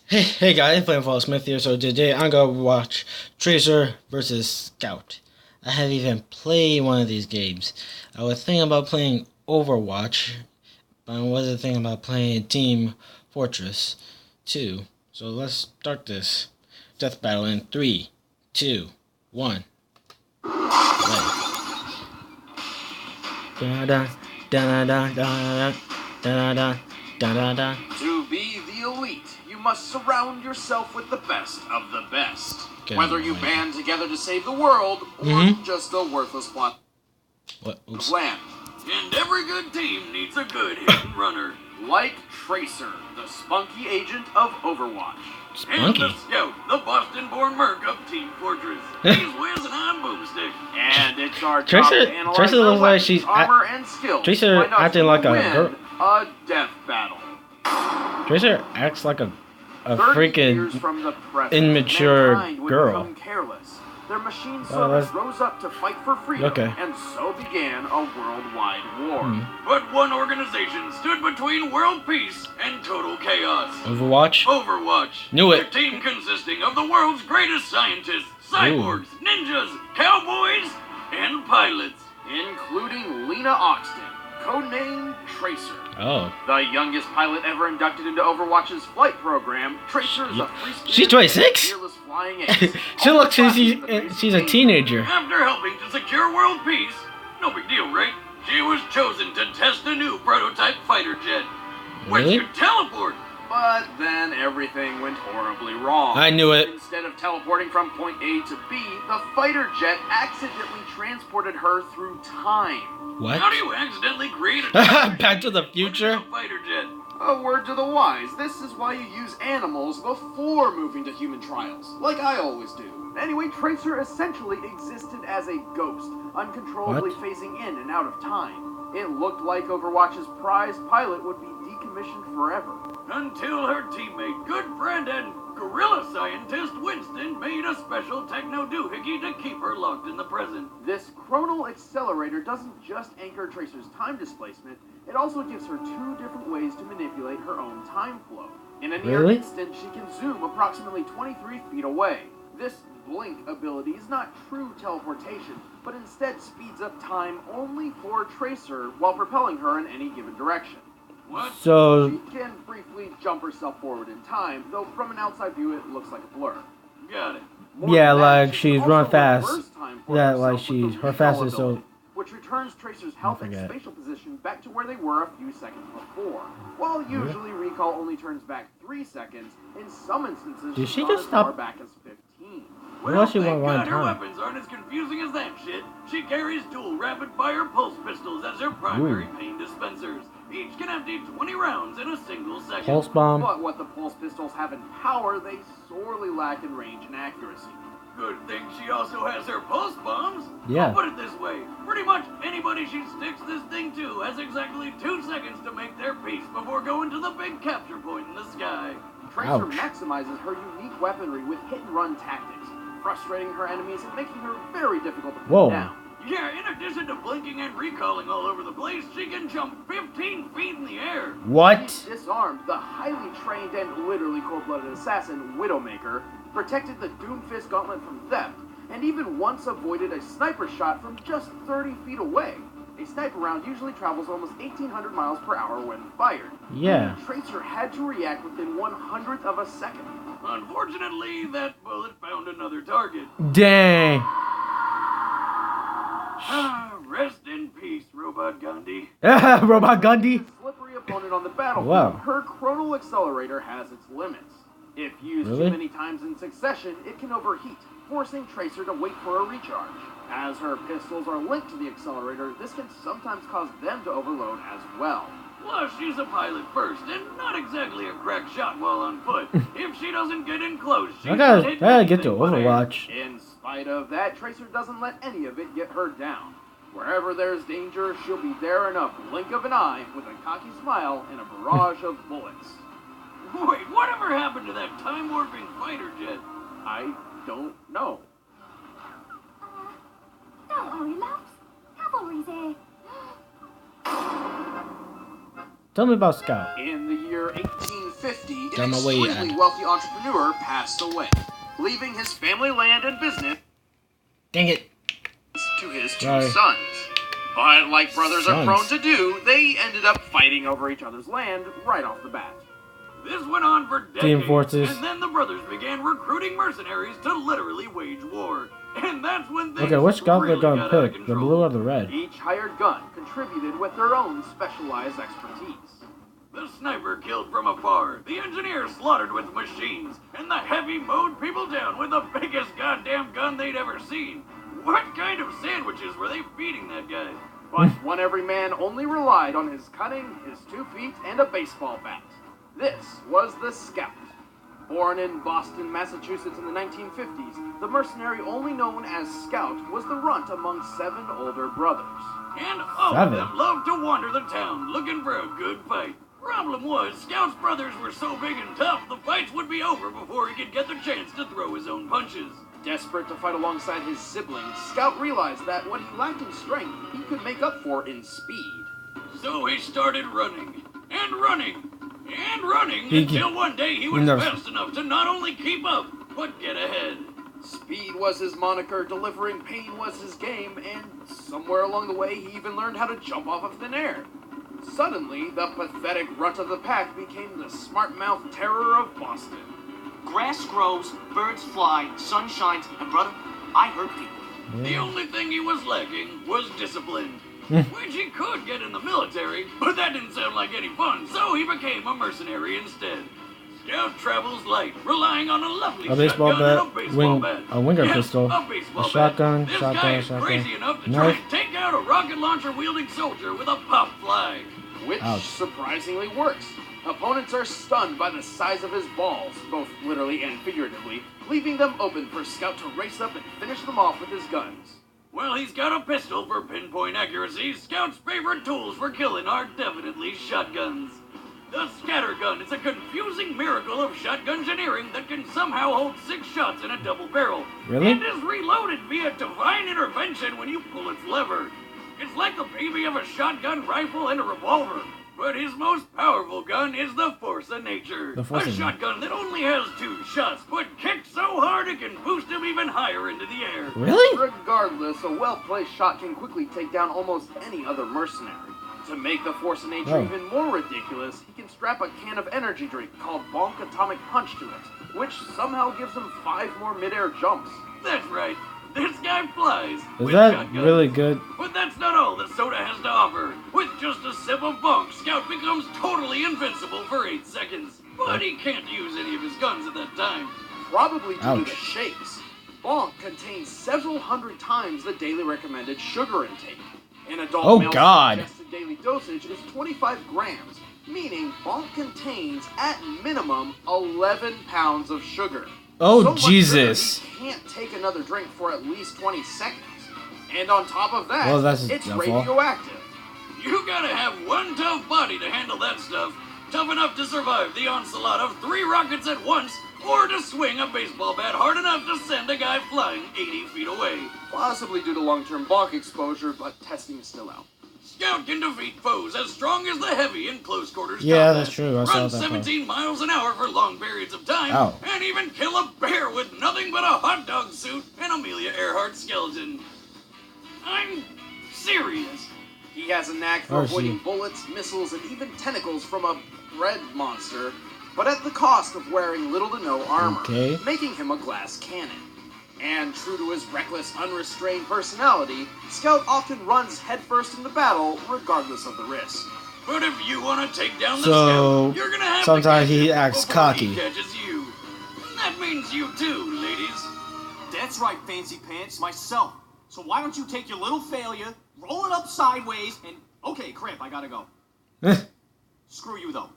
Hey guys, Flamefall Smith here. So today I'm gonna watch Tracer versus Scout. I haven't even played one of these games. I was thinking about playing Overwatch, but I wasn't thinking about playing Team Fortress 2. So let's start this death battle in 3, 2, 1. Da da da da da da da da da. To be the elite, you must surround yourself with the best of the best. Whether you band together to save the world, or just a worthless plot of land. And every good team needs a good hidden runner, like Tracer, the spunky agent of Overwatch. Spunky? And the Scout, the Boston-born merc of Team Fortress. He's whizzing on boomstick. And it's our job to analyze Tracer their looks like weapons, she's armor, and skills. Tracer acting like a girl. A death battle. Tracer acts like a 30 years freaking from the present, immature mankind would girl. become careless. Their machine Oh, servants rose up to fight for freedom, Okay. and so began a worldwide war. But one organization stood between world peace and total chaos. Overwatch? Overwatch. Knew it. A team consisting of the world's greatest scientists, cyborgs, ninjas, cowboys, and pilots, including Lena Oxton, codenamed Tracer. Oh. The youngest pilot ever inducted into Overwatch's flight program, Tracer is a free-spirited, She's 26? fearless flying ace. She looks she's a teenager. After helping to secure world peace, no big deal, right? She was chosen to test a new prototype fighter jet, which Really? could teleport. But then everything went horribly wrong. I knew it. Instead of teleporting from point A to B, the fighter jet accidentally transported her through time. What? How do you accidentally create a Back to the Future? fighter jet? A word to the wise. This is why you use animals before moving to human trials, like I always do. Anyway, Tracer essentially existed as a ghost, uncontrollably phasing in and out of time. It looked like Overwatch's prized pilot would be decommissioned forever. Until her teammate, good friend, and gorilla scientist Winston made a special techno doohickey to keep her locked in the present. This chronal accelerator doesn't just anchor Tracer's time displacement, it also gives her two different ways to manipulate her own time flow. In a near instant, she can zoom approximately 23 feet away. This blink ability is not true teleportation, but instead speeds up time only for Tracer while propelling her in any given direction. What? So She can briefly jump herself forward in time, though from an outside view it looks like a blur. Got it. yeah, like she's run fast. Yeah, like she's her fastest. So which returns Tracer's health and spatial position back to where they were a few seconds before. While usually recall only turns back 3 seconds, in some instances Did she gone just as far stop? back as 15. Well, she won't run Her time. weapons aren't as confusing as that shit. She carries dual rapid-fire pulse pistols as her primary pain dispensers. Each can empty 20 rounds in a single second. Pulse bomb. But what the pulse pistols have in power, they sorely lack in range and accuracy. Good thing she also has her pulse bombs. Yeah. I'll put it this way. Pretty much anybody she sticks this thing to has exactly 2 seconds to make their peace before going to the big capture point in the sky. Tracer maximizes her unique weaponry with hit-and-run tactics, frustrating her enemies and making her very difficult to pin down. Yeah, in addition to blinking and recalling all over the place, she can jump 15 feet in the air. What? She disarmed the highly trained and literally cold-blooded assassin Widowmaker, protected the Doomfist Gauntlet from theft, and even once avoided a sniper shot from just 30 feet away. A sniper round usually travels almost 1,800 miles per hour when fired. Yeah. Tracer had to react within 1/100th of a second. Unfortunately, that bullet found another target. Dang. Rest in peace, Robot Gandhi. Robot Gandhi. Slippery opponent on the battlefield, Wow. her chronal accelerator has its limits. If used too many times in succession, it can overheat, forcing Tracer to wait for a recharge. As her pistols are linked to the accelerator, this can sometimes cause them to overload as well. Plus, she's a pilot first, and not exactly a crack shot while on foot. If she doesn't get in close, she's I gotta get to Overwatch. In spite of that, Tracer doesn't let any of it get her down. Wherever there's danger, she'll be there in a blink of an eye with a cocky smile and a barrage of bullets. Wait, whatever happened to that time-warping fighter jet? I don't know. Don't worry, loves. Cavalry's here. Tell me about Scout. In the year 18 1950, an Got my way, extremely Ed. wealthy entrepreneur passed away, leaving his family land and business Dang it. to his two Sorry. sons. But like brothers are Sons. prone to do, they ended up fighting over each other's land right off the bat. This went on for decades, Team Fortress. and then the brothers began recruiting mercenaries to literally wage war. And that's when things Okay, which gun they're really gonna got out of pick? The control. blue or the red? Each hired gun contributed with their own specialized expertise. The sniper killed from afar, the engineer slaughtered with machines, and the heavy mowed people down with the biggest goddamn gun they'd ever seen. What kind of sandwiches were they feeding that guy? But one every man only relied on his cunning, his 2 feet, and a baseball bat. This was the Scout. Born in Boston, Massachusetts in the 1950s, the mercenary only known as Scout was the runt among 7 older brothers. And all of 7? them loved to wander the town looking for a good fight. Problem was, Scout's brothers were so big and tough, the fights would be over before he could get the chance to throw his own punches. Desperate to fight alongside his siblings, Scout realized that what he lacked in strength, he could make up for in speed. So he started running, and running, and running, until one day he was fast enough to not only keep up, but get ahead. Speed was his moniker, delivering pain was his game, and somewhere along the way he even learned how to jump off of thin air. Suddenly, the pathetic runt of the pack became the smart-mouthed terror of Boston. Grass grows, birds fly, sun shines, and brother, I hurt people. The only thing he was lacking was discipline, which he could get in the military, but that didn't sound like any fun, so he became a mercenary instead. Scout travels light, relying on a lovely A baseball shotgun and a bat, baseball bat. a winger Yes, pistol, a baseball a shotgun, bat. This shotgun, guy is shotgun, crazy enough to knife. try and take out a rocket launcher wielding soldier with a pop fly. Which Ouch. surprisingly works. Opponents are stunned by the size of his balls, both literally and figuratively, leaving them open for Scout to race up and finish them off with his guns. Well, he's got a pistol for pinpoint accuracy. Scout's favorite tools for killing are definitely shotguns. The scattergun is a confusing miracle of shotgun engineering that can somehow hold 6 shots in a double barrel. Really? And is reloaded via divine intervention when you pull its lever. It's like the baby of a shotgun rifle and a revolver. But his most powerful gun is the force of nature. The force A of shotgun that only has 2 shots, but kicks so hard it can boost him even higher into the air. Really? Regardless, a well-placed shot can quickly take down almost any other mercenary. To make the force of nature Oh. even more ridiculous, he can strap a can of energy drink called Bonk Atomic Punch to it, which somehow gives him 5 more mid-air jumps. That's right. This guy flies. Is with that shotguns. really good? But that's not all that soda has to offer. With just a sip of Bonk, Scout becomes totally invincible for 8 seconds. But he can't use any of his guns at that time. Probably due to Ouch. the shakes. Bonk contains several hundred times the daily recommended sugar intake. An adult Oh, male's God. suggested daily dosage is 25 grams, meaning Bonk contains, at minimum, 11 pounds of sugar. Oh, So much Jesus. sugar, he can't take another drink for at least 20 seconds. And on top of that, Well, that's his it's downfall. radioactive. You gotta have one tough body to handle that stuff. Tough enough to survive the onslaught of 3 rockets at once, or to swing a baseball bat hard enough to send a guy flying 80 feet away. Possibly due to long-term Bonk exposure, but testing is still out. Scout can defeat foes as strong as the heavy in close quarters Yeah, combat. that's true. I saw Run that part. 17 miles an hour for long periods of time, Ow. and even kill a bear with nothing but a hot dog suit and Amelia Earhart skeleton. I'm serious. He has a knack for Mercy. avoiding bullets, missiles, and even tentacles from a red monster, but at the cost of wearing little to no armor, Okay. making him a glass cannon. And true to his reckless, unrestrained personality, Scout often runs headfirst into battle, regardless of the risk. But if you want to take down the So, Scout, you're gonna have sometimes to catch he him acts before cocky. He catches you. And that means you too, ladies. That's right, Fancy Pants, myself. So why don't you take your little failure, roll it up sideways, and... Okay, crap, I gotta go. Screw you, though.